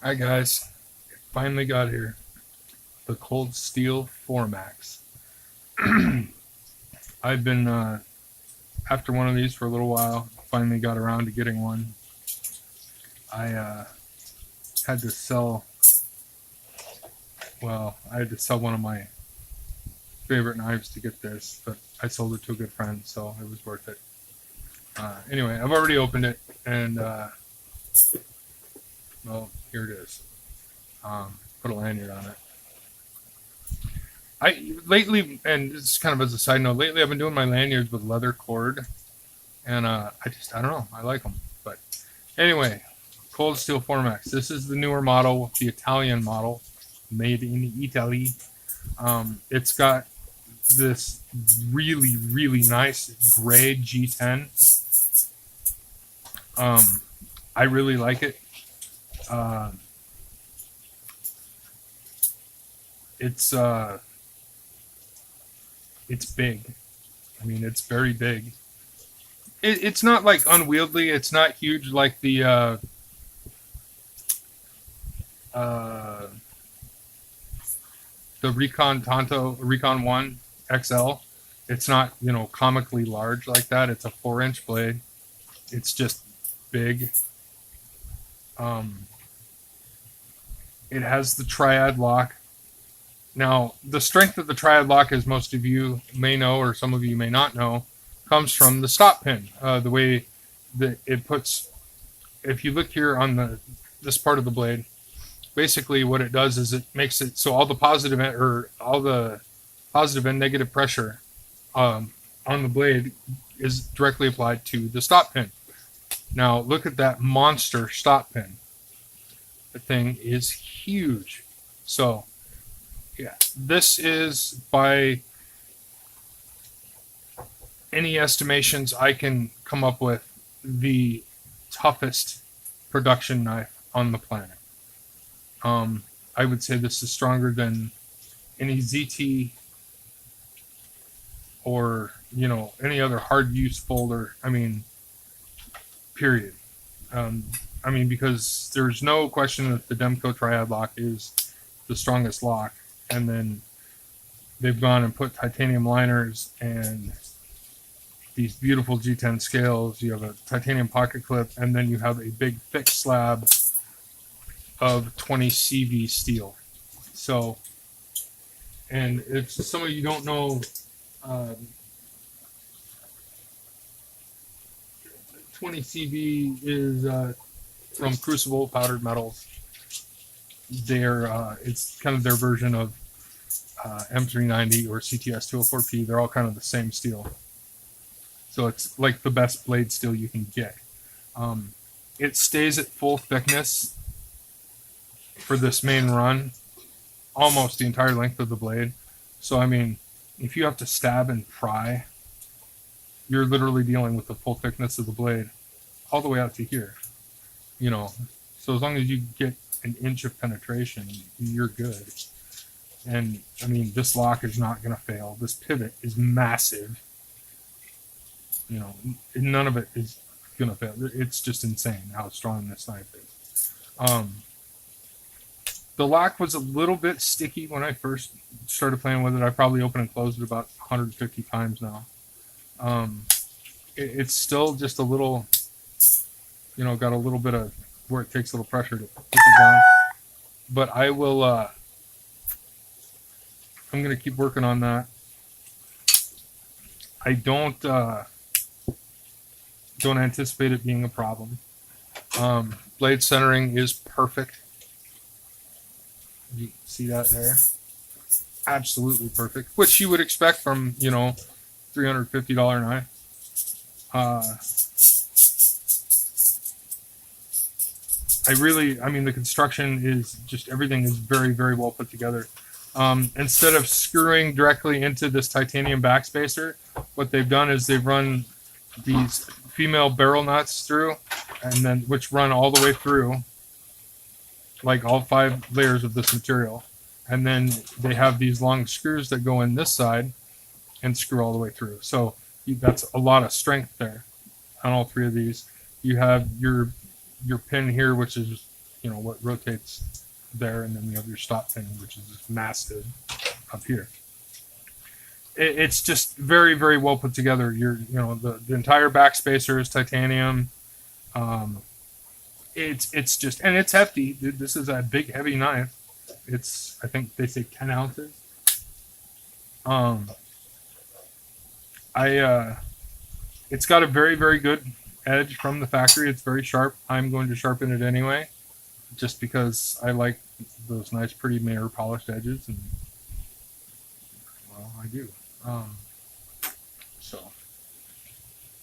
Hi guys, finally got here. The Cold Steel 4Max. I've been after one of these for a little while. Finally got around to getting one. I had to sell. Well, I had to sell one of my favorite knives to get this, but I sold it to a good friend, so it was worth it. Anyway, I've already opened it, and well, here it is. Put a lanyard on it. I lately, and this is kind of as a side note, lately I've been doing my lanyards with leather cord, and I don't know, I like them. But anyway, Cold Steel 4Max. This is the newer model, the Italian model, made in Italy. It's got this really nice gray G10. I really like it. Uh, it's uh, it's big. I mean, it's very big. It's not like unwieldy. It's not huge like uh, the Recon Tonto Recon One XL. It's not comically large like that. It's a 4-inch blade. It's just big. Um, it has the triad lock. Now, the strength of the triad lock, as most of you may know, or some of you may not know, comes from the stop pin. The way that it puts, if you look here on this part of the blade, basically what it does is it makes it so all the positive and negative pressure on the blade is directly applied to the stop pin. Now look at that monster stop pin. The thing is huge. So yeah, this is by any estimations I can come up with the toughest production knife on the planet. I would say this is stronger than any ZT or any other hard use folder. I mean, period. Um, I mean, because there's no question that the Demco Triad lock is the strongest lock, and then they've gone and put titanium liners and these beautiful G10 scales. You have a titanium pocket clip, and then you have a big thick slab of 20 CV steel. So, and if some of you don't know, um, 20 CV is from Crucible Powdered Metals. It's kind of their version of M390 or CTS 204P. They're all kind of the same steel. So it's like the best blade steel you can get. It stays at full thickness for this main run almost the entire length of the blade. So, I mean, if you have to stab and pry, you're literally dealing with the full thickness of the blade all the way out to here. So as long as you get an inch of penetration, you're good. And I mean, this lock is not going to fail. This pivot is massive. None of it is going to fail. It's just insane how strong this knife is. The lock was a little bit sticky when I first started playing with it. I probably opened and closed it about 150 times now. It's still just a little, got a little bit of where it takes a little pressure to push it down. But I'm going to keep working on that. I don't anticipate it being a problem. Blade centering is perfect. You see that there? Absolutely perfect, which you would expect from $350 knife. I mean, the construction is just, everything is very well put together. Instead of screwing directly into this titanium backspacer, what they've done is they've run these female barrel nuts through, and then which run all the way through, like all 5 layers of this material. And then they have these long screws that go in this side and screw all the way through. So that's a lot of strength there on all 3 of these. You have your pin here, which is what rotates there, and then you have your stop pin, which is just massive up here. It's just very, very well put together. The entire back spacer is titanium. It's just, and it's hefty. This is a big, heavy knife. It's, I think they say 10 ounces. It's got a very, very good edge from the factory. It's very sharp. I'm going to sharpen it anyway, just because I like those nice, pretty mirror polished edges, and well, I do. So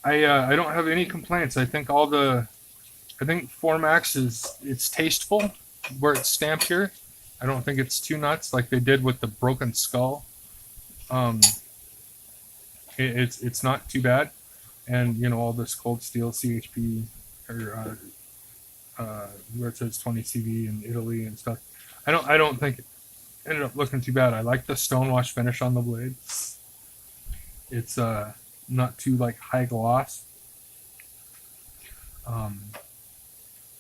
I don't have any complaints. I think Formax it's tasteful where it's stamped here. I don't think it's too nuts like they did with the Broken Skull. It's not too bad, and all this cold steel CHP or where it says 20 CV in Italy and stuff. I don't think it ended up looking too bad. I like the stonewash finish on the blade. It's not too like high gloss.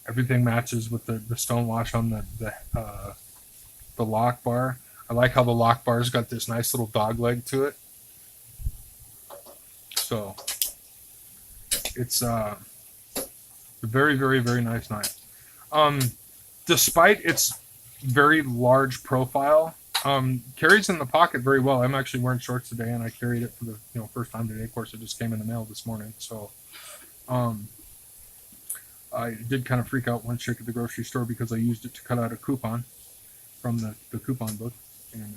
Everything matches with the stonewash on the lock bar. I like how the lock bar's got this nice little dog leg to it. So it's a very, very, very nice knife. Despite its very large profile, carries in the pocket very well. I'm actually wearing shorts today, and I carried it for the first time today. Of course, it just came in the mail this morning, so I did kind of freak out one chick at the grocery store because I used it to cut out a coupon from the coupon book, and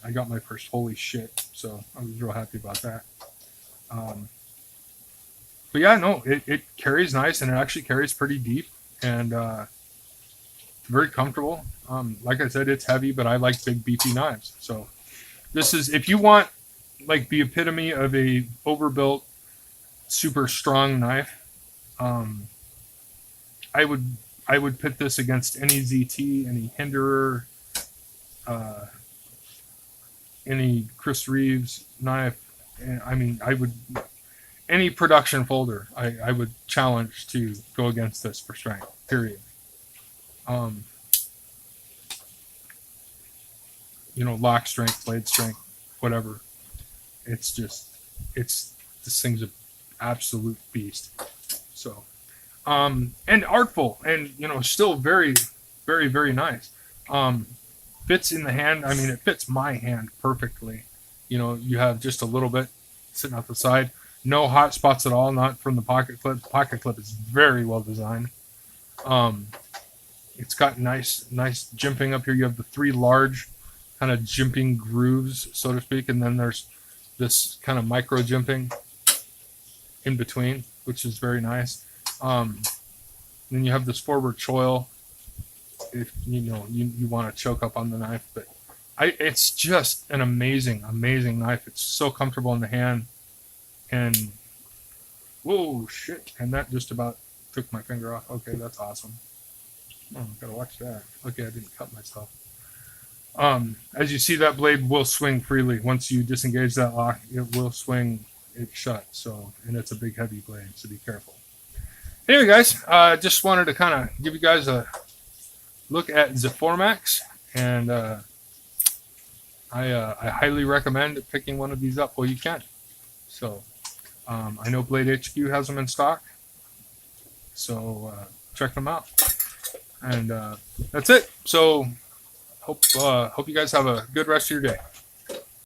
I got my first holy shit, so I was real happy about that. But yeah, no, it carries nice, and it actually carries pretty deep, and very comfortable. Like I said, it's heavy, but I like big beefy knives. So this is, if you want like the epitome of a overbuilt, super strong knife, I would pit this against any ZT, any Hinderer, any Chris Reeves knife. I mean, any production folder, I would challenge to go against this for strength, period. Lock strength, blade strength, whatever. This thing's an absolute beast. So, and artful, and still very, very, very nice. Fits in the hand. I mean, it fits my hand perfectly. You have just a little bit sitting out the side. No hot spots at all, not from the pocket clip. The pocket clip is very well designed. It's got nice jimping up here. You have the three large kind of jimping grooves, so to speak, and then there's this kind of micro jimping in between, which is very nice. Then you have this forward choil if you want to choke up on the knife, but it's just an amazing knife. It's so comfortable in the hand, and whoa shit, and that just about took my finger off. Okay, that's awesome. Oh, gotta watch that. Okay, I didn't cut myself. As you see, that blade will swing freely. Once you disengage that lock, it will swing it shut. So, and it's a big heavy blade, so be careful. Anyway, guys, just wanted to kind of give you guys a look at the Formax, and I highly recommend picking one of these up while you can. So, I know Blade HQ has them in stock, so check them out. And that's it. So hope you guys have a good rest of your day.